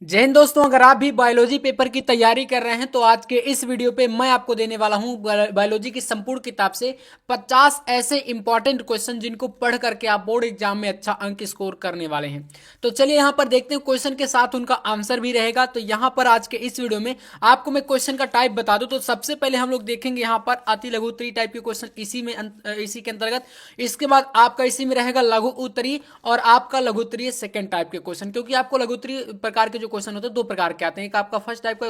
जय हिंद दोस्तों, अगर आप भी बायोलॉजी पेपर की तैयारी कर रहे हैं तो आज के इस वीडियो पे मैं आपको देने वाला हूं बायोलॉजी की संपूर्ण किताब से 50 ऐसे इंपॉर्टेंट क्वेश्चन जिनको पढ़ करके आप बोर्ड एग्जाम में अच्छा अंक स्कोर करने वाले हैं। तो चलिए यहां पर देखते हैं, क्वेश्चन के साथ उनका आंसर भी रहेगा। तो यहां पर आज के इस वीडियो में आपको मैं क्वेश्चन का टाइप बता दूं। तो सबसे पहले हम लोग देखेंगे यहां पर अति लघु उत्तरी टाइप के क्वेश्चन इसी के अंतर्गत। इसके बाद आपका इसी में रहेगा लघु उत्तरी और आपका लघु उत्तरीय सेकंड टाइप के क्वेश्चन, क्योंकि आपको लघु उत्तरीय प्रकार के जो क्वेश्चन होते हैं दो प्रकार के आते हैं, एक आपका फर्स्ट टाइप का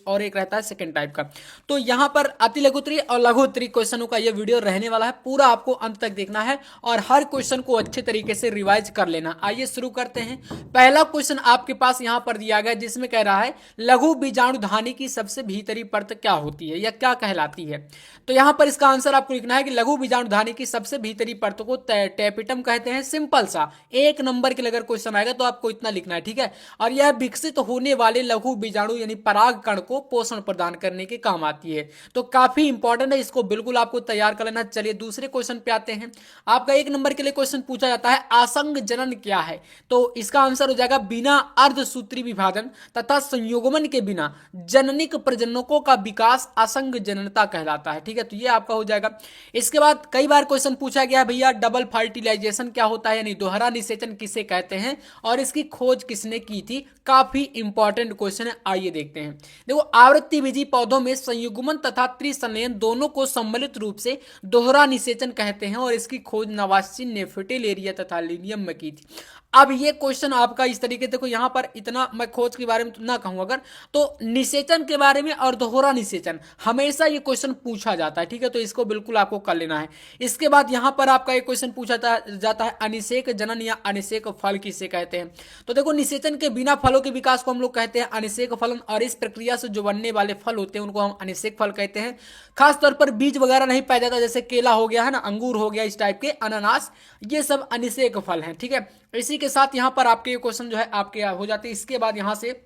और एक रहता है सेकंड टाइप का। तो यहां पर अति लघु उत्तरीय और लघु उत्तरीय क्वेश्चनों का यह वीडियो रहने वाला है, पूरा आपको अंत तक देखना है और हर क्वेश्चन को अच्छे तरीके से रिवाइज कर लेना। आइए शुरू करते हैं। पहला क्वेश्चन आपके पास यहां पर दिया गया जिसमें कह रहा है लघु बीजाणुधानी की सबसे भीतरी परत क्या होती है या क्या कहलाती है। तो यहां पर इसका आंसर आपको लिखना है कि लघु बीजाणुधानी की सबसे भीतरी परत को टेपिटम कहते हैं। सिंपल सा एक नंबर के लिए अगर क्वेश्चन आएगा तो आपको इतना लिखना है, ठीक है। और यह विकसित होने वाले लघु बीजाणु यानी पराग कण को पोषण प्रदान करने के काम आती है। तो काफी इंपॉर्टेंट है, इसको बिल्कुल आपको तैयार कर लेना। चलिए दूसरे क्वेश्चन पे आते हैं। आपका एक नंबर के लिए क्वेश्चन पूछा जाता है आसंग जनन क्या है। तो इसका आंसर हो जाएगा बिना अर्धसूत्री विभाजन तथा संयोगमन के बिना जननिक प्रजनकों का विकास असंग जननता कहलाता है, ठीक है। तो ये आपका हो जाएगा। इसके बाद कई बार क्वेश्चन पूछा गया भैया डबल फर्टिलाइजेशन क्या होता है यानी दोहरा निषेचन किसे कहते हैं और इसकी खोज किसने की थी। काफी इंपॉर्टेंट क्वेश्चन है, आइए देखते हैं। देखो, आवृत्तिबीजी पौधों में संयुग्मन तथा त्रिसंलयन दोनों को सम्मिलित रूप से दोहरा निषेचन कहते हैं और इसकी खोज नवासी नेफेटेलेरिया तथा लिनियम में की थी। अब ये क्वेश्चन आपका इस तरीके से, देखो यहां पर इतना मैं खोज के बारे में ना कहूं अगर, तो निषेचन के बारे में और दोहरा निषेचन हमेशा ये क्वेश्चन पूछा जाता है, ठीक है। तो इसको बिल्कुल आपको कर लेना है। इसके बाद यहां पर आपका एक क्वेश्चन पूछा जाता है अनिषेक जनन या अनिषेक फल किसे कहते हैं। तो देखो, निषेचन के बिना फलों के विकास को हम लोग कहते हैं अनिषेक फलन और इस प्रक्रिया से जो बनने वाले फल होते हैं उनको हम अनिषेक फल कहते हैं। खासतौर पर बीज वगैरह नहीं पाया जाता, जैसे केला हो गया है ना, अंगूर हो गया, इस टाइप के अनानास, ये सब अनिषेक फल हैं, ठीक है। इसी के साथ यहां पर आपके क्वेश्चन जो है आपके हो जाते हैं। इसके बाद यहां से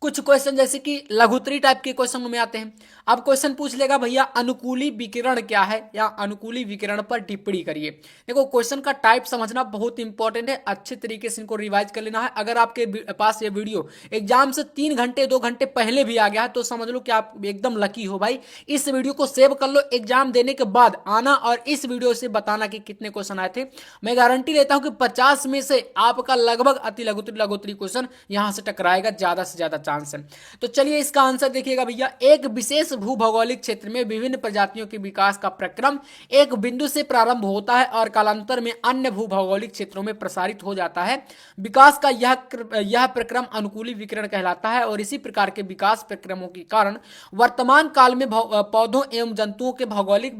कुछ क्वेश्चन जैसे कि लघुत्तरी टाइप के क्वेश्चन में आते हैं। अब क्वेश्चन पूछ लेगा भैया अनुकूली विकिरण क्या है या अनुकूली विकिरण पर टिप्पणी करिए। देखो, क्वेश्चन का टाइप समझना बहुत इंपॉर्टेंट है, अच्छे तरीके से इनको रिवाइज कर लेना है। अगर आपके पास ये वीडियो एग्जाम से 3 घंटे 2 घंटे पहले भी आ गया है तो समझ लो कि आप एकदम लकी हो भाई। इस वीडियो को सेव कर लो, एग्जाम देने के बाद आना और इस वीडियो से बताना कि कितने क्वेश्चन आए थे। मैं गारंटी लेता हूं कि 50 में से आपका लगभग अति लघुत्तरी लघुत्तरी क्वेश्चन यहां से टकराएगा, ज्यादा से ज्यादा चांस है। तो चलिए इसका आंसर देखिएगा भैया, एक विशेष भूभौगोलिक क्षेत्र में विभिन्न प्रजातियों के विकास का प्रक्रम एक बिंदु से प्रारंभ होता है और कालांतर में अन्य भूभौगोलिक क्षेत्रों में प्रसारित हो जाता है। विकास का यह प्रक्रम अनुकूली विकिरण कहलाता है और इसी प्रकार के विकास प्रक्रमों के कारण वर्तमान काल में पौधों एवं जंतुओं के भौगोलिक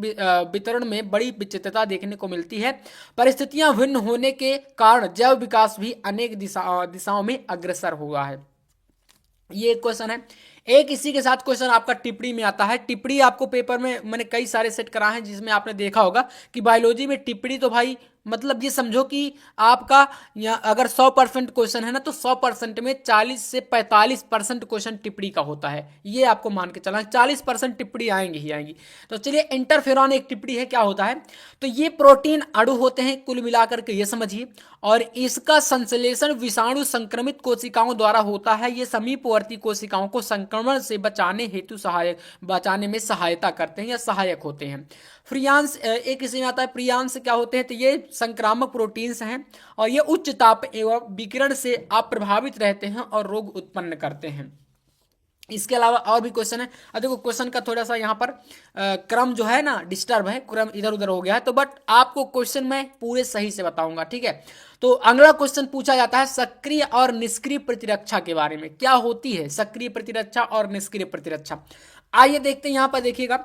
वितरण में बड़ी विचित्रता देखने को मिलती है। परिस्थितियां भिन्न होने के कारण जैव विकास भी अनेक दिशाओं में अग्रसर हुआ है। ये एक क्वेश्चन है। एक इसी के साथ क्वेश्चन आपका टिप्पणी में आता है। टिप्पणी आपको पेपर में मैंने कई सारे सेट कराए हैं जिसमें आपने देखा होगा कि बायोलॉजी में टिप्पणी तो भाई मतलब ये समझो कि आपका अगर 100% क्वेश्चन है ना तो 100% में 40 से 45% क्वेश्चन टिप्पणी का होता है। ये आपको मान के चलना, 40% टिप्पणी आएंगी ही आएंगी। तो चलिए, इंटरफेरॉन एक टिप्पणी है, क्या होता है। तो ये प्रोटीन अणु होते हैं कुल मिलाकर के, ये समझिए, और इसका संश्लेषण विषाणु संक्रमित कोशिकाओं द्वारा होता है। ये समीपवर्ती कोशिकाओं को संक्रमण से बचाने में सहायता करते हैं या सहायक होते हैं। फ्रियांस एक इसी में आता है। प्रियांस क्या होते हैं, तो ये संक्रामक प्रोटीन्स हैं और ये उच्च ताप एवं विकिरण से आप प्रभावित रहते हैं और रोग उत्पन्न करते हैं। इसके अलावा और भी क्वेश्चन है। देखो, क्वेश्चन का थोड़ा सा यहाँ पर क्रम जो है ना डिस्टर्ब है, क्रम इधर उधर हो गया है, तो बट आपको क्वेश्चन मैं पूरे सही से बताऊंगा, ठीक है। तो अगला क्वेश्चन पूछा जाता है सक्रिय और निष्क्रिय प्रतिरक्षा के बारे में। क्या होती है सक्रिय प्रतिरक्षा और निष्क्रिय प्रतिरक्षा। आइए देखते हैं, यहां पर देखिएगा।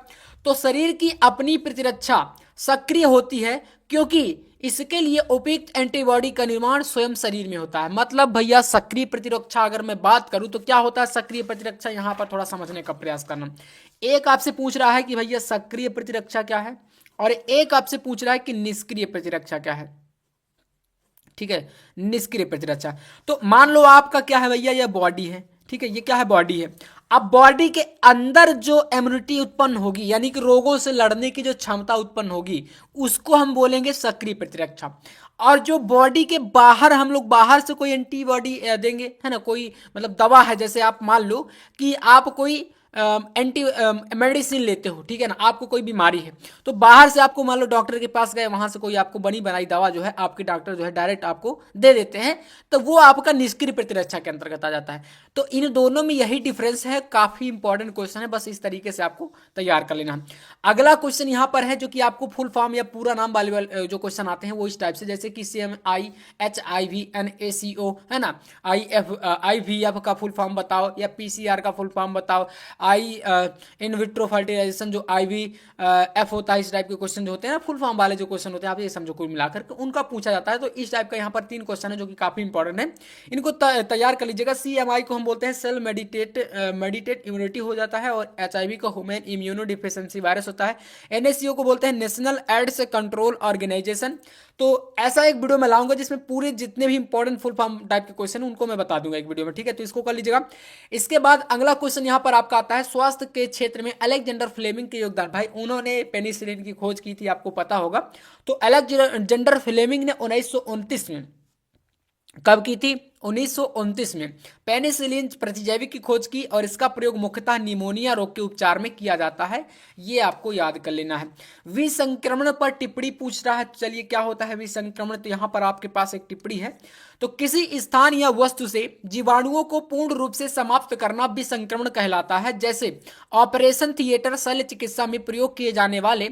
तो शरीर की अपनी प्रतिरक्षा सक्रिय होती है क्योंकि इसके लिए उपयुक्त एंटीबॉडी का निर्माण स्वयं शरीर में होता है। मतलब भैया सक्रिय प्रतिरक्षा अगर मैं बात करूं तो क्या होता है सक्रिय प्रतिरक्षा, यहां पर थोड़ा समझने का प्रयास करना। एक आपसे पूछ रहा है कि भैया सक्रिय प्रतिरक्षा क्या है और एक आपसे पूछ रहा है कि निष्क्रिय प्रतिरक्षा क्या है, ठीक है। निष्क्रिय प्रतिरक्षा, तो मान लो आपका क्या है भैया, यह बॉडी है, ठीक है। ये क्या है, बॉडी है। अब बॉडी के अंदर जो इम्यूनिटी उत्पन्न होगी, यानी कि रोगों से लड़ने की जो क्षमता उत्पन्न होगी, उसको हम बोलेंगे सक्रिय प्रतिरक्षा। और जो बॉडी के बाहर हम लोग बाहर से कोई एंटीबॉडी देंगे, है ना, कोई मतलब दवा है, जैसे आप मान लो कि आप कोई एंटी मेडिसिन लेते हो, ठीक है ना, आपको कोई बीमारी है, तो बाहर से आपको मान लो डॉक्टर के पास गए, वहां से कोई आपको बनी बनाई दवा जो है आपके डॉक्टर जो है डायरेक्ट आपको दे देते हैं, तो वो आपका निष्क्रिय प्रतिरक्षा के अंतर्गत आ जाता है। तो इन दोनों में यही डिफरेंस है। काफी इंपॉर्टेंट क्वेश्चन है, बस इस तरीके से आपको तैयार कर लेना है। अगला क्वेश्चन यहां पर है जो कि आपको फुल फॉर्म या पूरा नाम वाले जो क्वेश्चन आते हैं वो इस टाइप से, जैसे कि CMI HIV NACO, है ना, IVF का फुल फॉर्म बताओ, या PCR का फुल फॉर्म बताओ, आई इन विट्रो फर्टिलाइजेशन जो IVF होता है, इस टाइप के क्वेश्चन जो होते हैं ना, फुल फॉर्म वाले जो क्वेश्चन होते हैं, आप ये समझो कुल मिलाकर के उनका पूछा जाता है। तो इस टाइप का यहाँ पर 3 क्वेश्चन है जो कि काफी इंपॉर्टेंट है, इनको तैयार कर लीजिएगा। CMI को हम बोलते हैं सेल मेडिटेट इम्यूनिटी हो जाता है, और HIV का ह्यूमन इम्यूनो डिफिशिएंसी वायरस होता है। NACO को बोलते हैं नेशनल एड्स कंट्रोल ऑर्गेनाइजेशन। तो ऐसा एक वीडियो मैं लाऊंगा जिसमें पूरे जितने भी इंपॉर्टेंट फुल फॉर्म टाइप के क्वेश्चन उनको मैं बता दूंगा एक वीडियो में, ठीक है, तो इसको कर लीजिएगा। इसके बाद अगला क्वेश्चन यहाँ पर आपका आता है स्वास्थ्य के क्षेत्र में अलेक्जेंडर फ्लेमिंग के योगदान। भाई उन्होंने पेनिसिलिन की खोज की थी, आपको पता होगा। तो अलेक्जेंडर फ्लेमिंग ने 1929 में, कब की थी, 1929 में पेनिसिलिन प्रतिजैविक की खोज की, और इसका प्रयोग मुख्यतः निमोनिया रोग के उपचार में किया जाता है। ये आपको याद कर लेना है। विसंक्रमण पर टिप्पणी पूछ रहा है, चलिए क्या होता है विसंक्रमण, तो यहां पर आपके पास एक टिप्पणी है। तो किसी स्थान या वस्तु से जीवाणुओं को पूर्ण रूप से समाप्त करना विसंक्रमण कहलाता है। जैसे ऑपरेशन थिएटर, शल्य चिकित्सा में प्रयोग किए जाने वाले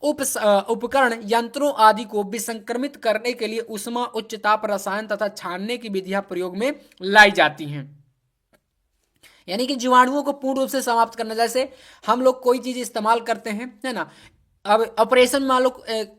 उपकरण, यंत्रों आदि को विसंक्रमित करने के लिए उष्मा, उच्च ताप, रसायन तथा छानने की विधियां प्रयोग में लाई जाती हैं। यानी कि जीवाणुओं को पूर्ण रूप से समाप्त करना, जैसे हम लोग कोई चीज इस्तेमाल करते हैं, है ना, अब ऑपरेशन मान लो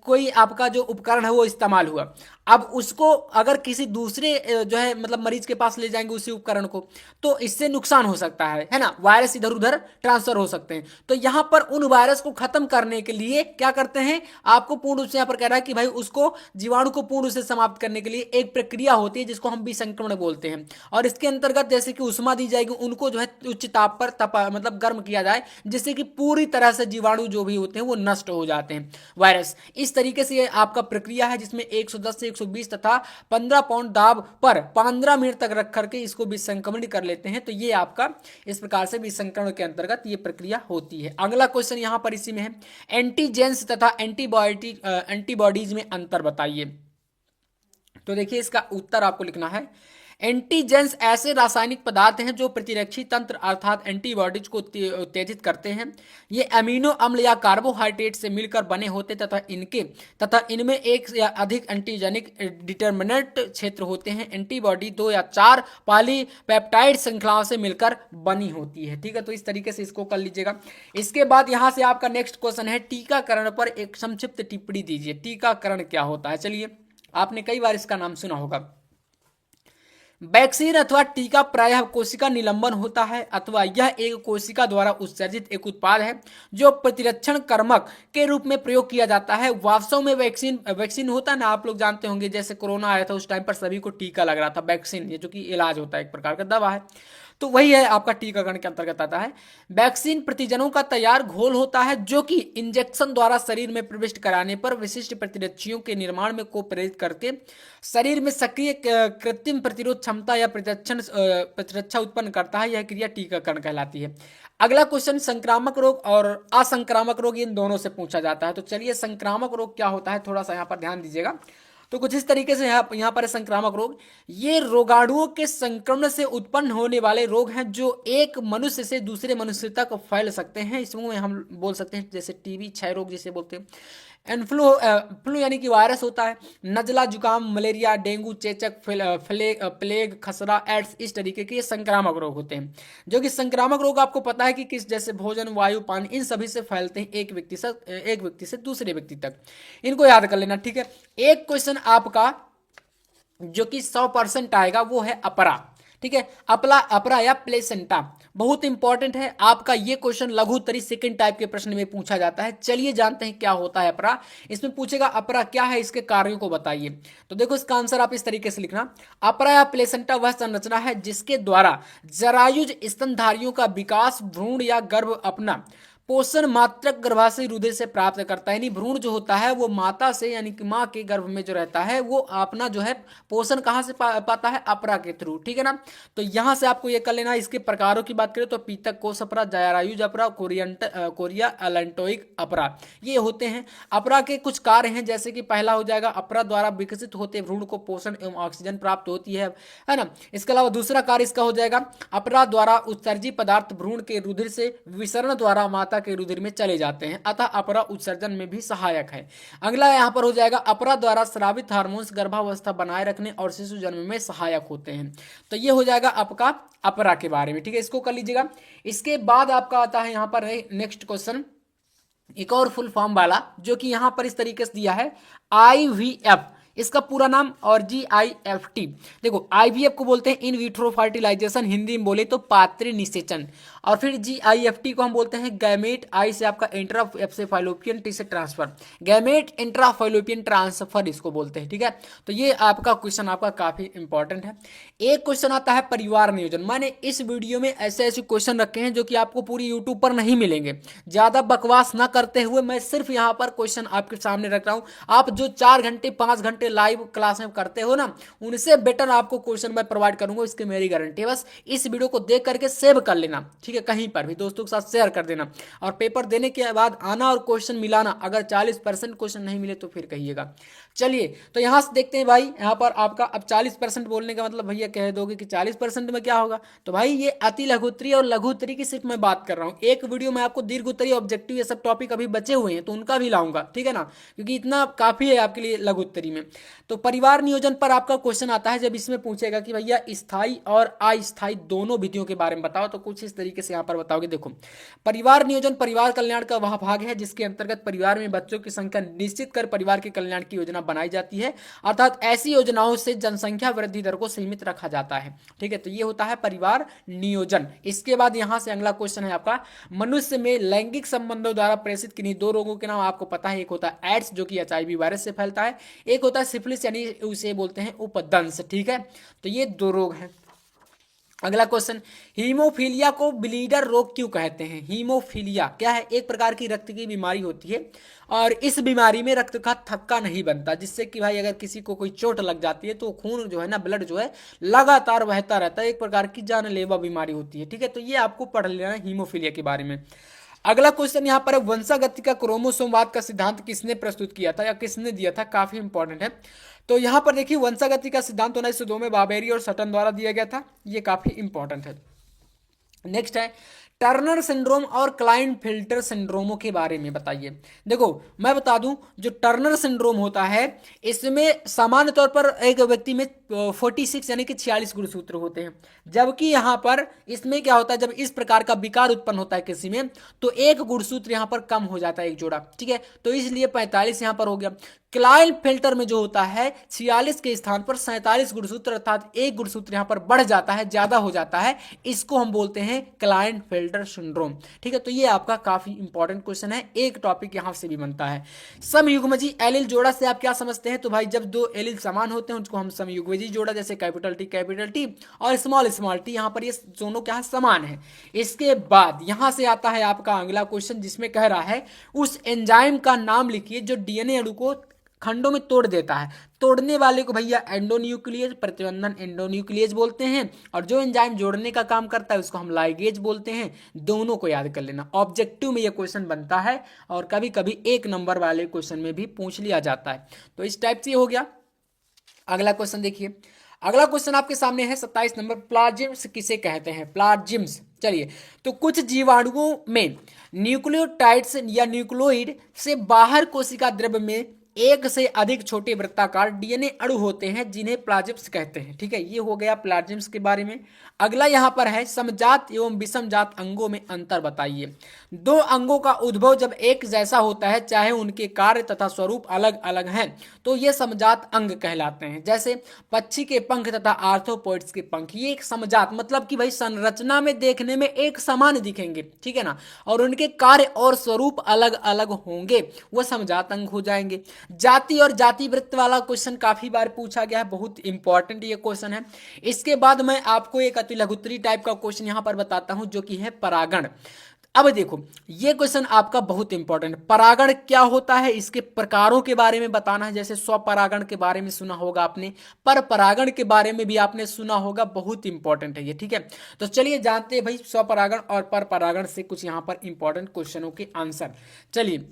कोई आपका जो उपकरण है वो इस्तेमाल हुआ, अब उसको अगर किसी दूसरे जो है मतलब मरीज के पास ले जाएंगे उसी उपकरण को, तो इससे नुकसान हो सकता है ना, वायरस इधर उधर ट्रांसफर हो सकते हैं। तो यहां पर उन वायरस को खत्म करने के लिए क्या करते हैं, आपको पूर्ण रूप से यहां पर कह रहा है कि भाई उसको जीवाणु को पूर्ण रूप से समाप्त करने के लिए एक प्रक्रिया होती है जिसको हम विसंक्रमण बोलते हैं। और इसके अंतर्गत जैसे कि उष्मा दी जाएगी, उनको जो है उच्च ताप पर तपा मतलब गर्म किया जाए, जिससे कि पूरी तरह से जीवाणु जो भी होते हैं वो नष्ट हो जाते हैं, वायरस। इस तरीके से ये आपका प्रक्रिया है जिसमें 110 से 120 तथा 15 पाउंड दाब पर 15 मिनट तक रख करके इसको विसंक्रमण कर लेते हैं। तो ये आपका इस प्रकार से विसंक्रमण के अंतर्गत ये प्रक्रिया होती है। अगला क्वेश्चन यहां पर इसी में है, एंटीजेंस तथा एंटीबॉडीज में अंतर बताइए। तो देखिए इसका उत्तर आपको लिखना है, एंटीजेंस ऐसे रासायनिक पदार्थ हैं जो प्रतिरक्षी तंत्र अर्थात एंटीबॉडीज को उत्तेजित करते हैं। ये अमीनो अम्ल या कार्बोहाइड्रेट से मिलकर बने होते तथा इनमें एक या अधिक एंटीजेनिक डिटर्मिनेंट क्षेत्र होते हैं। एंटीबॉडी 2 या 4 पॉलीपेप्टाइड श्रृंखलाओं से मिलकर बनी होती है, ठीक है, तो इस तरीके से इसको कर लीजिएगा। इसके बाद यहां से आपका नेक्स्ट क्वेश्चन है, टीकाकरण पर एक संक्षिप्त टिप्पणी दीजिए। टीकाकरण क्या होता है, चलिए आपने कई बार इसका नाम सुना होगा। वैक्सीन अथवा टीका प्रायः कोशिका निलंबन होता है, अथवा यह एक कोशिका द्वारा उत्सर्जित एक उत्पाद है जो प्रतिरक्षण कर्मक के रूप में प्रयोग किया जाता है। वास्तव में वैक्सीन होता है ना, आप लोग जानते होंगे, जैसे कोरोना आया था उस टाइम पर सभी को टीका लग रहा था, वैक्सीन ये जो कि इलाज होता है, एक प्रकार का दवा है, तो वही है आपका टीकाकरण के अंतर्गत आता है। वैक्सीन प्रतिजनों का तैयार घोल होता है जो कि इंजेक्शन द्वारा शरीर में प्रविष्ट कराने पर विशिष्ट प्रतिरक्षियों के निर्माण में को प्रेरित करके शरीर में सक्रिय कृत्रिम प्रतिरोध क्षमता या प्रतिरक्षा उत्पन्न करता है। यह क्रिया टीकाकरण कहलाती है। अगला क्वेश्चन, संक्रामक रोग और असंक्रामक रोग इन दोनों से पूछा जाता है। तो चलिए संक्रामक रोग क्या होता है, थोड़ा सा यहाँ पर ध्यान दीजिएगा। तो कुछ इस तरीके से यहाँ पर संक्रामक रोग, ये रोगाणुओं के संक्रमण से उत्पन्न होने वाले रोग हैं जो एक मनुष्य से दूसरे मनुष्य तक फैल सकते हैं। इसमें हम बोल सकते हैं जैसे टीबी, क्षय रोग जिसे बोलते हैं, फ्लू यानी कि वायरस होता है, नजला, जुकाम, मलेरिया, डेंगू, चेचक, प्लेग, खसरा, एड्स, इस तरीके के संक्रामक रोग होते हैं। जो कि संक्रामक रोग आपको पता है कि किस, जैसे भोजन, वायु, पानी, इन सभी से फैलते हैं एक व्यक्ति से दूसरे व्यक्ति तक। इनको याद कर लेना, ठीक है। एक क्वेश्चन आपका जो कि 100% आएगा वो है अपरा, ठीक है। अपरा या प्लेसेंटा बहुत इंपॉर्टेंट है आपका ये क्वेश्चन, लघुत्तरी सेकंड टाइप के प्रश्न में पूछा जाता है। चलिए जानते हैं क्या होता है अपरा। इसमें पूछेगा अपरा क्या है, इसके कार्यों को बताइए। तो देखो इसका आंसर आप इस तरीके से लिखना, अपरा या प्लेसेंटा वह संरचना है जिसके द्वारा जरायुज स्तनधारियों का विकास भ्रूण या गर्भ अपना पोषण मात्रक गर्भाशय रुधिर से प्राप्त करता है। यानी भ्रूण जो होता है वो माता से यानी कि माँ के गर्भ में जो रहता है वो अपना जो है पोषण कहाँ से पाता है, अपरा के थ्रू, ठीक है ना। तो यहाँ से आपको ये कर लेना। इसके प्रकारों की बात करें तो पीतक कोष अपरा, जरायुज अपरा, कोरिया एलेंटोइक अपरा, ये होते हैं। अपरा के कुछ कार्य हैं, जैसे कि पहला हो जाएगा अपरा द्वारा विकसित होते भ्रूण को पोषण एवं ऑक्सीजन प्राप्त होती है ना। इसके अलावा दूसरा कार्य इसका हो जाएगा अपरा द्वारा उत्सर्जी पदार्थ भ्रूण के रुधिर से विसरण द्वारा माता के रुधिर में चले जाते हैं, अतः अपरा उत्सर्जन में भी सहायक है। अगला यहां पर हो जाएगा अपरा द्वारा स्रावित हार्मोन्स गर्भावस्था बनाए रखने और शिशु जन्म में सहायक होते हैं। तो ये हो जाएगा आपका अपरा के बारे में, ठीक है, इसको कर लीजिएगा। इसके बाद आपका आता है यहां पर नेक्स्ट क्वेश्चन, एक और फुल फॉर्म वाला, जो कि यहां पर इस तरीके से दिया है IVF, इसका पूरा नाम, और GIFT। देखो IVF को बोलते हैं इन विट्रो फर्टिलाइजेशन, हिंदी में बोले तो पात्री निषेचन। और फिर GIFT को हम बोलते हैं गैमेट, आई से आपका इंट्रा, एफ से फाइलोपियन, टी से transfer, gamete intra fallopian transfer इसको बोलते हैं, ठीक है। तो ये आपका क्वेश्चन आपका काफी इंपॉर्टेंट है। एक क्वेश्चन आता है परिवार नियोजन। मैंने इस वीडियो में ऐसे ऐसे क्वेश्चन रखे हैं जो कि आपको पूरी यूट्यूब पर नहीं मिलेंगे। ज्यादा बकवास ना करते हुए मैं सिर्फ यहाँ पर क्वेश्चन आपके सामने रख रहा हूँ। आप जो 4 घंटे 5 घंटे लाइव क्लास में करते हो ना, उनसे बेटर आपको क्वेश्चन मैं प्रोवाइड करूंगा, इसकी मेरी गारंटी है। बस इस वीडियो को देख करके सेव कर लेना, ठीक है, कहीं पर भी दोस्तों के साथ शेयर कर देना, और पेपर देने के बाद आना और क्वेश्चन मिलाना। अगर 40% क्वेश्चन नहीं मिले तो फिर कहिएगा। चलिए तो यहां से देखते हैं भाई, यहां पर आपका अब 40% बोलने का मतलब भैया कह दोगे कि 40% में क्या होगा, तो भाई ये अति लघुत्तरी और लघुत्तरी की सिर्फ मैं बात कर रहा हूं। एक वीडियो में आपको दीर्घ उत्तरी, ऑब्जेक्टिव, ये सब टॉपिक अभी बचे हुए हैं तो उनका भी लाऊंगा, ठीक है ना, क्योंकि इतना काफी है आपके लिए लघुत्तरी में। तो परिवार नियोजन पर आपका क्वेश्चन आता है, जब इसमें पूछेगा कि भैया स्थायी और अस्थायी दोनों विधियों के बारे में बताओ, तो कुछ इस तरीके से यहाँ पर बताओगे। देखो परिवार नियोजन परिवार कल्याण का वह भाग है जिसके अंतर्गत परिवार में बच्चों की संख्या निश्चित कर परिवार के कल्याण की योजना बनाई जाती है, अर्थात ऐसी योजनाओं से जनसंख्या वृद्धि दर को सीमित रखा जाता है, ठीक है। तो ये होता है परिवार नियोजन। इसके बाद यहां से अगला क्वेश्चन है आपका, मनुष्य में लैंगिक संबंधों द्वारा प्रेषित किन्हीं 2 रोगों के नाम आपको पता है। एक होता है एड्स जो कि HIV वायरस से फैलता है, एक होता है सिफिलिस यानी उसे बोलते हैं उपदंश, ठीक है। तो ये 2 रोग हैं। अगला क्वेश्चन, हीमोफीलिया को ब्लीडर रोग क्यों कहते हैं। हीमोफीलिया क्या है, एक प्रकार की रक्त की बीमारी होती है, और इस बीमारी में रक्त का थक्का नहीं बनता, जिससे कि भाई अगर किसी को कोई चोट लग जाती है तो खून जो है ना, ब्लड जो है लगातार बहता रहता है। एक प्रकार की जानलेवा बीमारी होती है, ठीक है। तो ये आपको पढ़ लेना है हीमोफीलिया के बारे में। अगला क्वेश्चन यहाँ पर, वंशागति का क्रोमोसोमवाद का सिद्धांत किसने प्रस्तुत किया था या किसने दिया था, काफी इंपॉर्टेंट है। तो यहाँ पर देखिए वंशागति का सिद्धांत 1902 में बाबेरी और सटन द्वारा दिया गया था, ये काफी इंपॉर्टेंट है। नेक्स्ट है टर्नर सिंड्रोम और क्लाइनफेल्टर सिंड्रोमों के बारे में बताइए। देखो मैं बता दूं, जो टर्नर सिंड्रोम होता है इसमें सामान्य तौर पर एक व्यक्ति में 46 यानी कि 46 गुणसूत्र होते हैं, जबकि यहाँ पर इसमें क्या होता है, जब इस प्रकार का विकार उत्पन्न होता है किसी में तो एक गुणसूत्र यहाँ पर कम हो जाता है, एक जोड़ा, ठीक है। तो इसलिए 45 यहाँ पर हो गया। क्लाइनफेल्टर में जो होता है 46 के स्थान पर 47 गुणसूत्र, अर्थात एक गुणसूत्र यहाँ पर बढ़ जाता है, ज्यादा हो जाता है, इसको हम बोलते हैं क्लाइनफेल्टर सिंड्रोम, ठीक है। तो ये आपका काफी इंपॉर्टेंट क्वेश्चन है, एक टॉपिक यहां से भी बनता है। समयुग्मजी एलिल जोड़ा से आप क्या समझते हैं, तो भाई जब 2 एलिल समान होते हैं उसको हम समयुग्मजी जोड़ा, जैसे कैपिटल टी और स्मॉल टी, यहां पर ये दोनों क्या है, समान है। इसके बाद यहां से आता है आपका अगला क्वेश्चन, जिसमें कह रहा है उस एंजाइम का नाम लिखिए जो DNA अणु को खंडों में तोड़ देता है। तोड़ने वाले को भैया एंडोन्यूक्लियेज, प्रतिबंधन एंडोन्यूक्लियेज बोलते हैं, और जो एंजाइम जोड़ने का काम करता है उसको हम लाइगेज बोलते हैं। दोनों को याद कर लेना, ऑब्जेक्टिव में ये क्वेश्चन बनता है और कभी कभी 1 नंबर वाले क्वेश्चन में भी पूछ लिया जाता है। तो इस टाइप से हो गया। अगला क्वेश्चन देखिए, अगला क्वेश्चन आपके सामने है 27 नंबर, प्लाज्मिम्स किसे कहते हैं, प्लाज्मिम्स। चलिए तो कुछ जीवाणुओं में न्यूक्लियोटाइड्स या न्यूक्लियोइड से बाहर कोशिका द्रव्य में एक से अधिक छोटे वृत्ताकार डीएनए अणु होते हैं जिन्हें प्लाजिम्स कहते हैं। ठीक है, ये हो गया प्लाजिम्स के बारे में। अगला यहाँ पर है समजात एवं विषमजात अंगों में अंतर बताइए। दो अंगों का उद्भव जब एक जैसा होता है, चाहे उनके कार्य तथा स्वरूप अलग अलग हैं, तो ये समजात अंग कहलाते हैं। जैसे पक्षी के पंख तथा आर्थ्रोपोड्स के पंख, ये एक समजात मतलब कि भाई संरचना में देखने में एक समान दिखेंगे, ठीक है ना, और उनके कार्य और स्वरूप अलग अलग होंगे, वो समजात अंग हो जाएंगे। जाति और जाति वृत्त वाला क्वेश्चन काफी बार पूछा गया है, बहुत इंपॉर्टेंट ये क्वेश्चन है। इसके बाद मैं आपको एक अति लघुत्तरी टाइप का क्वेश्चन यहां पर बताता हूं जो कि है परागण। अब देखो ये क्वेश्चन आपका बहुत इंपॉर्टेंट, परागण क्या होता है, इसके प्रकारों के बारे में बताना है। जैसे स्वपरागण के बारे में सुना होगा आपने, पर परागण के बारे में भी आपने सुना होगा, बहुत इंपॉर्टेंट है ये। ठीक है, तो चलिए जानते हैं भाई स्वपरागण और पर परागण से कुछ यहां पर इंपॉर्टेंट क्वेश्चनों के आंसर। चलिए,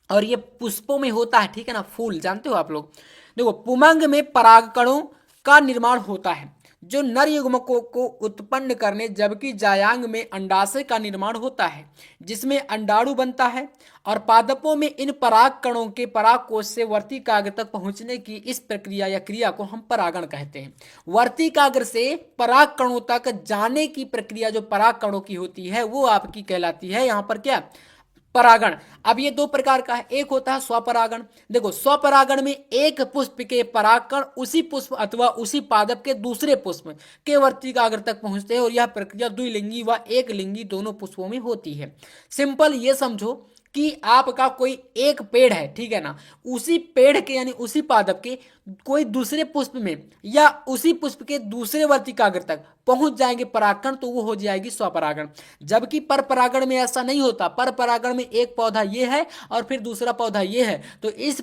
और ये पुष्पों में होता है, ठीक है ना, फूल जानते हो आप लोग। देखो पुमंग में परागकणों का निर्माण होता है जो नर युग्मकों को उत्पन्न करने, जबकि जायांग में अंडाशय का निर्माण होता है जिसमें अंडाणु बनता है। और पादपों में इन पराग कणों के परागकोश से वर्तिकाग्र तक पहुंचने की इस प्रक्रिया या क्रिया को हम परागण कहते हैं। वर्तिकाग्र से पराग कणों तक जाने की प्रक्रिया जो पराग कणों की होती है वो आपकी कहलाती है यहाँ पर क्या, परागण। अब ये दो प्रकार का है, एक होता है स्वपरागण। देखो स्वपरागण में एक पुष्प के परागकण उसी पुष्प अथवा उसी पादप के दूसरे पुष्प के वर्तिकाग्र तक पहुंचते हैं, और यह प्रक्रिया द्विलिंगी व एक लिंगी दोनों पुष्पों में होती है। सिंपल ये समझो कि आपका कोई एक पेड़ है, ठीक है ना, उसी पेड़ के यानी उसी पादप के कोई दूसरे पुष्प में या उसी पुष्प के दूसरे वर्तिकाग्र तक पहुंच जाएंगे परागकण, तो वो हो जाएगी स्वपरागण। जबकि पर परागण में ऐसा नहीं होता, पर परागण में एक पौधा ये है और फिर दूसरा पौधा ये है, तो इस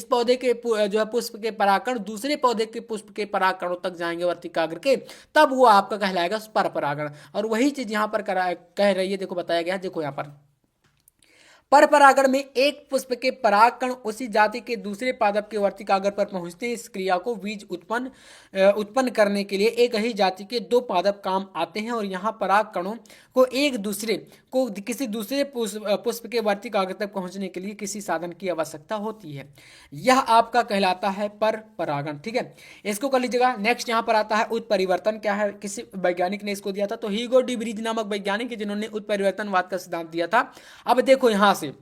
पौधे के जो है पुष्प के परागकण दूसरे पौधे के पुष्प के परागकणों तक जाएंगे वर्तिकाग्र के, तब वो आपका कहलाएगा पर परागण। और वही चीज यहाँ पर कह रही है, देखो बताया गया, देखो यहाँ पर पर परागण में एक पुष्प के परागकण उसी जाति के दूसरे पादप के वर्तिकाग्र पर पहुंचते हैं। इस क्रिया को बीज उत्पन्न करने के लिए एक ही जाति के दो पादप काम आते हैं, और यहाँ परागकणों को एक दूसरे को किसी दूसरे पुष्प के वर्तिकाग्र तक पहुंचने के लिए किसी साधन की आवश्यकता होती है। यह आपका कहलाता है पर परागण। ठीक है, इसको कर लीजिएगा। नेक्स्ट यहाँ पर आता है उत्परिवर्तन क्या है, किसी वैज्ञानिक ने इसको दिया था, तो हीगो डी ब्रीज नामक वैज्ञानिक जिन्होंने उत्परिवर्तनवाद का सिद्धांत दिया था। अब देखो यहां से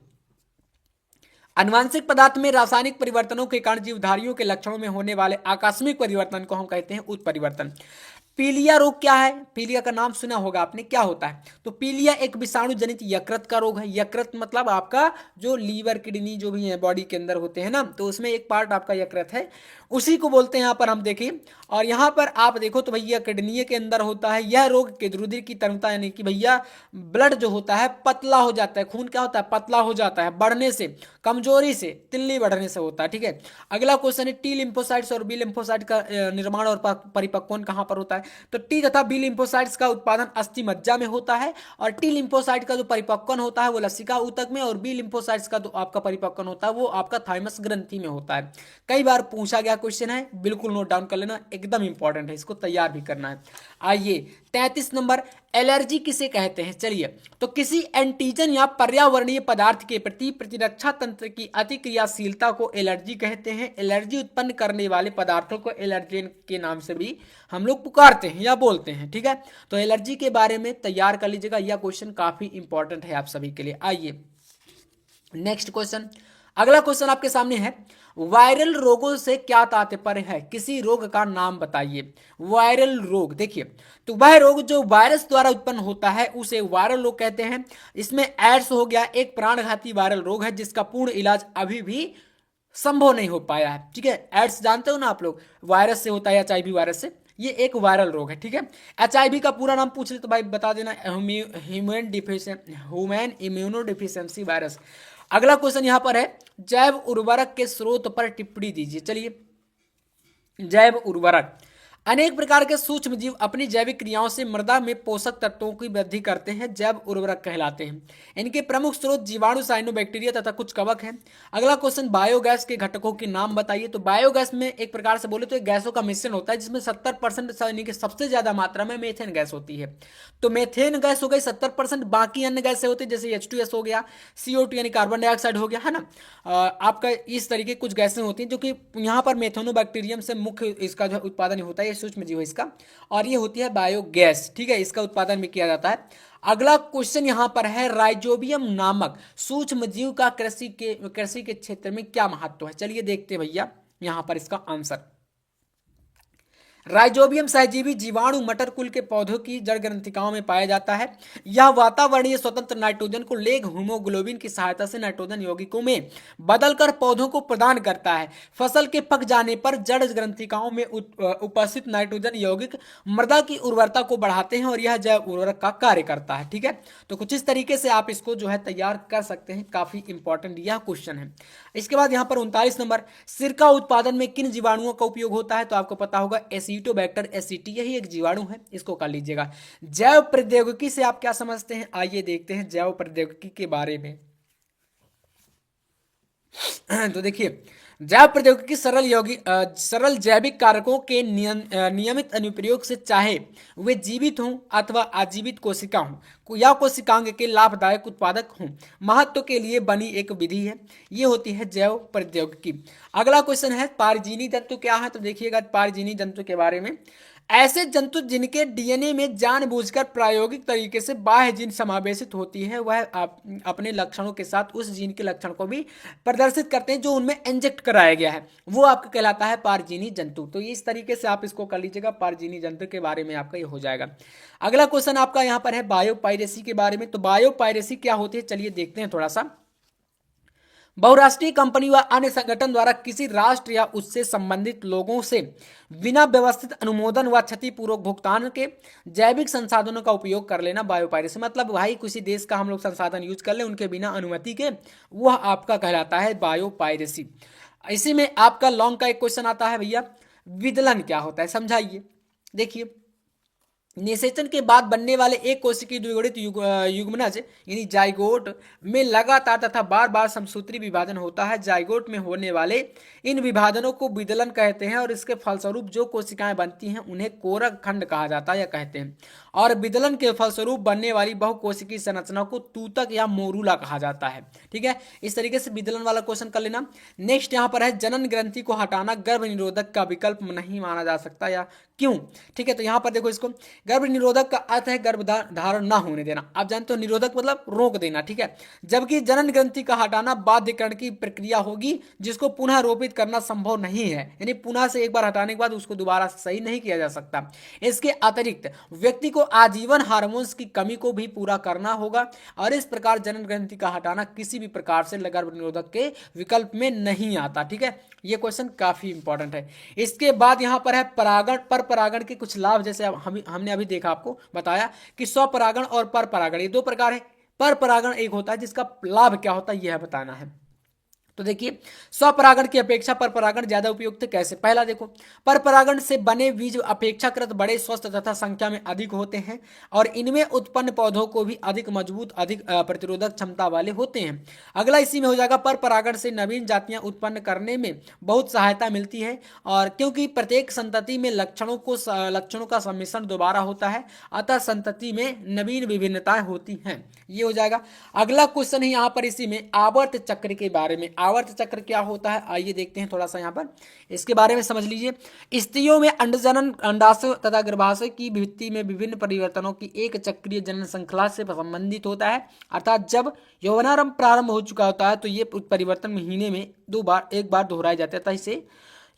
आनुवांशिक पदार्थ में रासायनिक परिवर्तनों के कारण जीवधारियों के लक्षणों में होने वाले आकस्मिक परिवर्तन को हम कहते हैं उत्परिवर्तन। पीलिया रोग क्या है, पीलिया का नाम सुना होगा आपने, क्या होता है, तो पीलिया एक विषाणु जनित यकृत का रोग है। यकृत मतलब आपका जो लीवर किडनी जो भी है बॉडी के अंदर होते हैं ना, तो उसमें एक पार्ट आपका यकृत है, उसी को बोलते हैं यहाँ पर हम देखें। और यहाँ पर आप देखो तो भैया किडनी के अंदर होता है यह रोग, के रुधिर की तरंगता यानी कि भैया ब्लड जो होता है पतला हो जाता है, खून क्या होता है पतला हो जाता है, बढ़ने से, कमजोरी से, तिल्ली बढ़ने से होता है। ठीक है, अगला क्वेश्चन है टी लिम्फोसाइट्स और बी लिम्फोसाइट का निर्माण और परिपक्वन कहाँ पर होता है, तो टी तथा बी लिम्फोसाइट्स का उत्पादन अस्थि मज्जा में होता है, और टी लिम्फोसाइट का जो परिपक्वन होता है वो लसिका ऊतक में, और बी लिम्फोसाइट्स का जो आपका परिपक्वन होता है वो आपका थाइमस ग्रंथि में होता है। कई बार पूछा गया क्वेश्चन है, बिल्कुल नोट डाउन कर लेना, एकदम इंपॉर्टेंट है, इसको तैयार भी करना है। आइए 33 नंबर, एलर्जी किसे कहते हैं। चलिए, तो किसी एंटीजन या पर्यावरणीय पदार्थ के प्रति प्रतिरक्षा तंत्र की अतिक्रियाशीलता को एलर्जी कहते हैं। एलर्जी उत्पन्न करने वाले पदार्थों को एलर्जेन के नाम से भी हम लोग पुकारते हैं या बोलते हैं। ठीक है, तो एलर्जी के बारे में तैयार कर लीजिएगा, यह क्वेश्चन काफी इंपॉर्टेंट है आप सभी के लिए। आइए नेक्स्ट क्वेश्चन, अगला क्वेश्चन आपके सामने है, वायरल रोगों से क्या तात्पर्य है, किसी रोग का नाम बताइए। वायरल रोग, देखिए तो वह रोग जो वायरस द्वारा उत्पन्न होता है उसे वायरल रोग कहते हैं। इसमें एड्स हो गया, एक प्राणघाती वायरल रोग है जिसका पूर्ण इलाज अभी भी संभव नहीं हो पाया है। ठीक है, एड्स जानते हो ना आप लोग, वायरस से होता है, HIV वायरस से, ये एक वायरल रोग है। ठीक है, HIV का पूरा नाम पूछ ले तो भाई बता देना, ह्यूमन इम्यूनो डिफिशियंसी वायरस। अगला क्वेश्चन यहां पर है, जैव उर्वरक के स्रोत पर टिप्पणी दीजिए। चलिए, जैव उर्वरक, अनेक प्रकार के सूक्ष्म जीव अपनी जैविक क्रियाओं से मृदा में पोषक तत्वों की वृद्धि करते हैं, जैव उर्वरक कहलाते हैं। इनके प्रमुख स्रोत जीवाणु, साइनोबैक्टीरिया तथा कुछ कवक हैं। अगला क्वेश्चन, बायोगैस के घटकों के नाम बताइए। तो बायोगैस में एक प्रकार से बोले तो एक गैसों का मिश्रण होता है जिसमें 70% यानी कि सबसे ज्यादा मात्रा में मेथेन गैस होती है। तो मेथेन गैस हो गई 70%, बाकी अन्य गैसें होती है जैसे H2S हो गया, CO2 यानी कार्बन डाइऑक्साइड हो गया, है ना। आपका इस तरीके कुछ गैसें होती हैं जो कि यहाँ पर मेथेनोबैक्टीरियम से मुख्य इसका जो उत्पादन होता है, ये सूक्ष्म जीव है इसका, और ये होती है बायोगैस, ठीक है, इसका उत्पादन भी किया जाता है। अगला क्वेश्चन यहाँ पर है, राइजोबियम नामक सूक्ष्म जीव का कृषि के क्षेत्र में क्या महत्व है। चलिए देखते हैं भैया यहाँ पर इसका आंसर। राइजोबियम सहजीवी जीवाणु मटर कुल के पौधों की जड़ ग्रंथिकाओं में पाया जाता है। यह वातावरणीय स्वतंत्र नाइट्रोजन को लेग हीमोग्लोबिन की सहायता से नाइट्रोजन यौगिकों में बदलकर पौधों को प्रदान करता है। फसल के पक जाने पर जड़ ग्रंथिकाओं में उपस्थित नाइट्रोजन यौगिक मृदा की उर्वरता को बढ़ाते हैं और यह जैव उर्वरक का कार्य करता है। ठीक है, तो कुछ इस तरीके से आप इसको जो है तैयार कर सकते हैं, काफी इंपॉर्टेंट यह क्वेश्चन है। इसके बाद यहाँ पर 39 नंबर, सिरका उत्पादन में किन जीवाणुओं का उपयोग होता है। तो आपको पता होगा एसिटोबैक्टर एसिटी, यही एक जीवाणु है, इसको कर लीजिएगा। जैव प्रौद्योगिकी से आप क्या समझते हैं, आइए देखते हैं जैव प्रौद्योगिकी के बारे में। तो देखिए, जैव प्रौद्योगिकी सरल जैविक कारकों के नियमित अनुप्रयोग से, चाहे वे जीवित हों अथवा आजीवित कोशिका हों या कोशिकांग के लाभदायक उत्पादक हों, महत्व के लिए बनी एक विधि है, ये होती है जैव प्रौद्योगिकी। अगला क्वेश्चन है, पारजीनी जंतु क्या है। तो देखिएगा पारजीनी जंतु के बारे में, ऐसे जंतु जिनके डीएनए में जानबूझकर प्रायोगिक तरीके से बाह्य जीन समावेशित होती है, वह अपने लक्षणों के साथ उस जीन के लक्षण को भी प्रदर्शित करते हैं जो उनमें इंजेक्ट कराया गया है, वो आपका कहलाता है पारजीनी जंतु। तो इस तरीके से आप इसको कर लीजिएगा, पारजीनी जंतु के बारे में आपका ये हो जाएगा। अगला क्वेश्चन आपका यहाँ पर है बायोपायरेसी के बारे में। तो बायोपायरेसी क्या होती है, चलिए देखते हैं थोड़ा सा। बहुराष्ट्रीय कंपनी व अन्य संगठन द्वारा किसी राष्ट्र या उससे संबंधित लोगों से बिना व्यवस्थित अनुमोदन व क्षतिपूर्वक भुगतान के जैविक संसाधनों का उपयोग कर लेना बायोपायरेसी। मतलब भाई किसी देश का हम लोग संसाधन यूज कर ले उनके बिना अनुमति के, वह आपका कहलाता है बायोपायरेसी। इसी में आपका लॉन्ग का एक क्वेश्चन आता है भैया, विदलन क्या होता है, समझाइए। देखिए, निषेचन के बाद बनने वाले एक कोशिकीय द्विगुणित युग्मनज यानी जाइगोट में लगातार तथा बार बार समसूत्री विभाजन होता है। जाइगोट में होने वाले इन विभाजनों को विदलन कहते हैं और इसके फलस्वरूप जो कोशिकाएं बनती हैं उन्हें कोरक खंड कहा जाता है या कहते हैं। और विदलन के फलस्वरूप बनने वाली बहुकोशिकीय संरचना को तूतक या मोरूला कहा जाता है। ठीक है, इस तरीके से विदलन वाला क्वेश्चन कर लेना। नेक्स्ट यहाँ पर है, जनन ग्रंथि को हटाना गर्भ निरोधक का विकल्प नहीं माना जा सकता या क्यों। ठीक है, तो यहाँ पर देखो, इसको गर्भ निरोधक का अर्थ है गर्भ धारण ना होने देना। आप जानते हो निरोधक मतलब रोक देना, ठीक है। जबकि जनन ग्रंथि का हटाना बाध्यकरण की प्रक्रिया होगी जिसको पुनः रोपित करना संभव नहीं है, यानी पुनः से एक बार हटाने के बाद उसको दोबारा सही नहीं किया जा सकता। इसके अतिरिक्त व्यक्ति को आजीवन हार्मोन्स की कमी को भी पूरा करना होगा और इस प्रकार जनन ग्रंथि का हटाना किसी भी प्रकार से गर्भ निरोधक के विकल्प में नहीं आता। ठीक है, ये क्वेश्चन काफी इंपॉर्टेंट है। इसके बाद यहाँ पर है परागण, पर परागण के कुछ लाभ, जैसे हमने अभी देखा, आपको बताया कि स्वपरागण और पर परागण ये दो प्रकार है। पर परागण एक होता है जिसका लाभ क्या होता है यह बताना है। तो देखिए, स्वपरागण की अपेक्षा पर परागण ज्यादा उपयुक्त कैसे। पहला देखो, पर परागण से बने बीज अपेक्षाकृत बड़े, स्वस्थ तथा संख्या में अधिक होते हैं और इनमें उत्पन्न पौधों को भी अधिक मजबूत, अधिक प्रतिरोधक क्षमता वाले होते हैं। अगला इसी में हो जाएगा, पर परागण से नवीन जातियां उत्पन्न करने में बहुत सहायता मिलती है और क्योंकि प्रत्येक संतति में लक्षणों का सम्मिश्रण दोबारा होता है, अतः संतति में नवीन विभिन्नताएं होती हैं। ये हो जाएगा। अगला क्वेश्चन है यहाँ पर इसी में आवर्त चक्र के बारे में। आवर्त चक्र क्या होता है, आइए देखते हैं थोड़ा सा यहाँ पर, इसके बारे में समझ लीजिए। स्त्रियों में अंडजनन, अंडाशय तथा गर्भाशय की भित्ति में विभिन्न परिवर्तनों की एक चक्रीय जनन श्रृंखला से संबंधित होता है। अर्थात जब यौवनारंभ प्रारंभ हो चुका होता है तो ये परिवर्तन महीने में एक बार दोहराए जाते हैं, इसे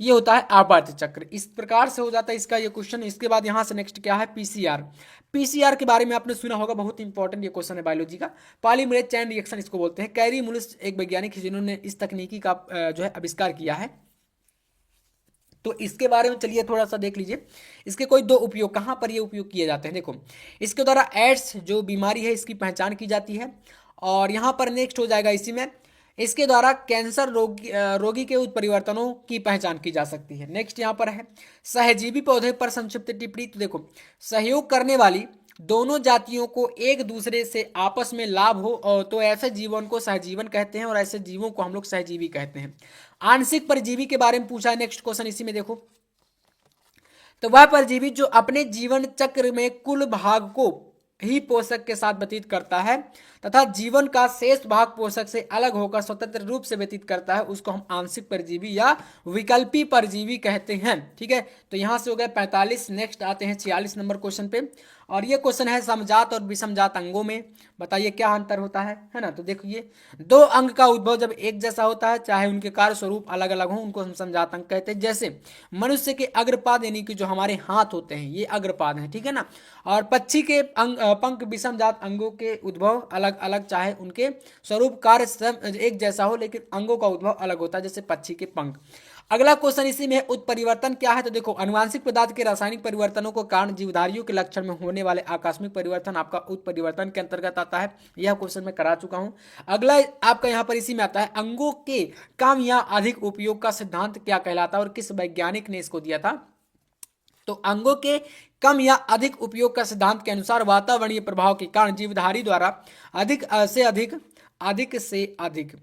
ये होता है आवर्त चक्र। इस प्रकार से हो जाता है इसका ये क्वेश्चन। इसके बाद यहाँ से नेक्स्ट क्या है, पीसीआर। पीसीआर के बारे में आपने सुना होगा, बहुत इंपॉर्टेंट ये क्वेश्चन है बायोलॉजी का। पॉलीमरेज चेन रिएक्शन इसको बोलते हैं। कैरी मुलिस एक वैज्ञानिक है जिन्होंने इस तकनीकी का जो है आविष्कार किया है। तो इसके बारे में चलिए थोड़ा सा देख लीजिए। इसके कोई दो उपयोग, कहाँ पर ये उपयोग किए जाते हैं। देखो, इसके द्वारा एड्स जो बीमारी है इसकी पहचान की जाती है। और यहाँ पर नेक्स्ट हो जाएगा इसी में, इसके द्वारा कैंसर रोगी के उत्परिवर्तनों की पहचान की जा सकती है। नेक्स्ट यहाँ पर है सहजीवी पौधे पर संक्षिप्त टिप्पणी। तो देखो, सहयोग करने वाली दोनों जातियों को एक दूसरे से आपस में लाभ हो और तो ऐसे जीवन को सहजीवन कहते हैं और ऐसे जीवों को हम लोग सहजीवी कहते हैं। आंशिक परजीवी के बारे में पूछा है नेक्स्ट क्वेश्चन इसी में। देखो, तो वह परजीवी जो अपने जीवन चक्र में कुल भाग को ही पोषक के साथ व्यतीत करता है तथा जीवन का शेष भाग पोषक से अलग होकर स्वतंत्र रूप से व्यतीत करता है, उसको हम आंशिक परजीवी या विकल्पी परजीवी कहते हैं। ठीक है, तो यहां से हो गया 45। नेक्स्ट आते हैं 46 नंबर क्वेश्चन पे, और ये क्वेश्चन है समजात और विषमजात अंगों में बताइए क्या अंतर होता है ना। तो देखिए, दो अंग का उद्भव जब एक जैसा होता है, चाहे उनके कार्य स्वरूप अलग अलग हो, उनको हम समजात अंग कहते हैं। जैसे मनुष्य के अग्रपाद यानी कि जो हमारे हाथ होते हैं ये अग्रपाद हैं, ठीक है ना, और पक्षी के पंख विषमजात अंगों के उद्भव अलग अलग, चाहे उनके स्वरूप कार्य एक जैसा हो लेकिन अंगों का उद्भव अलग होता है, जैसे पक्षी के पंख। अगला क्वेश्चन इसी में उत्परिवर्तन क्या है। तो देखो, अनुवांशिक पदार्थ के रासायनिक परिवर्तनों के कारण जीवधारियों के लक्षण में होने वाले आकस्मिक परिवर्तन आपका उत्परिवर्तन के अंतर्गत आता है। यह क्वेश्चन मैं करा चुका हूं। अगला आपका यहाँ पर इसी में आता है अंगों के कम या अधिक उपयोग का सिद्धांत क्या कहलाता है और किस वैज्ञानिक ने इसको दिया था। तो अंगों के कम या अधिक उपयोग का सिद्धांत के अनुसार वातावरणीय प्रभाव के कारण जीवधारी द्वारा अधिक से अधिक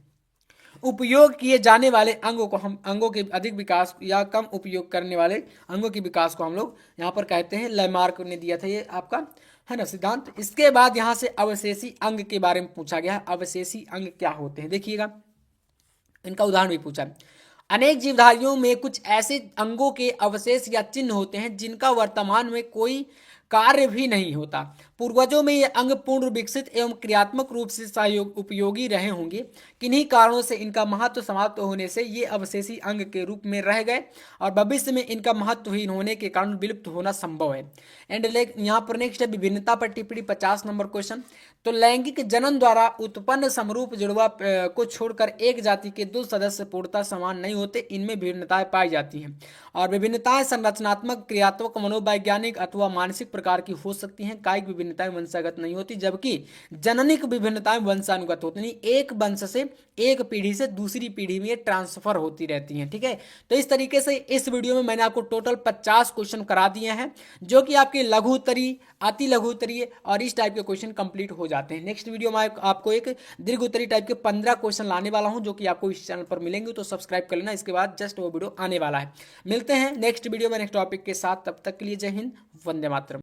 उपयोग किए जाने वाले अंगों को हम अंगों के अधिक विकास या कम उपयोग करने वाले अंगों के विकास को हम लोग यहाँ पर कहते हैं। लैमार्क ने दिया था ये आपका, है ना, सिद्धांत। इसके बाद यहाँ से अवशेषी अंग के बारे में पूछा गया है। अवशेषी अंग क्या होते हैं देखिएगा, इनका उदाहरण भी पूछा। अनेक जीवधारियों में कुछ ऐसे अंगों के अवशेष या चिन्ह होते हैं जिनका वर्तमान में कोई कार्य भी नहीं होता। पूर्वजों में ये अंग पूर्ण विकसित एवं क्रियात्मक रूप से सहयोग उपयोगी रहे होंगे। किन्हीं कारणों से इनका महत्व समाप्त होने से ये अवशेषी अंग के रूप में रह गए और भविष्य में इनका महत्वहीन होने के कारण विलुप्त होना संभव है। एंड यहाँ पर नेक्स्ट है विभिन्नता पर टिप्पणी 50 नंबर क्वेश्चन। तो लैंगिक जनन द्वारा उत्पन्न समरूप जुड़वा को छोड़कर एक जाति के दो सदस्य पूर्णतः समान नहीं होते, इनमें विभिन्नताएं पाई जाती हैं और विभिन्नताएं संरचनात्मक, क्रियात्मक, मनोवैज्ञानिक अथवा मानसिक प्रकार की हो सकती हैं। कायिक विभिन्नताएं वंशागत नहीं होती, जबकि जननिक विभिन्नताएं वंशानुगत होती हैं। एक वंश से एक पीढ़ी से दूसरी पीढ़ी में ट्रांसफर होती रहती हैं। ठीक है, तो इस तरीके से इस वीडियो में मैंने आपको टोटल 50 क्वेश्चन करा दिए हैं जो कि आपके लघु उत्तरीय, अति लघु उत्तरीय और इस टाइप के क्वेश्चन कंप्लीट हो जाते हैं। नेक्स्ट वीडियो में आपको एक दीर्घ उत्तरीय टाइप के 15 क्वेश्चन लाने वाला हूं जो कि आपको इस चैनल पर मिलेंगे, तो सब्सक्राइब कर लेना। इसके बाद जस्ट वो वीडियो आने वाला है। मिलते हैं नेक्स्ट वीडियो में नेक्स्ट टॉपिक के साथ, तब तक के लिए जय हिंद, वंदे मातरम।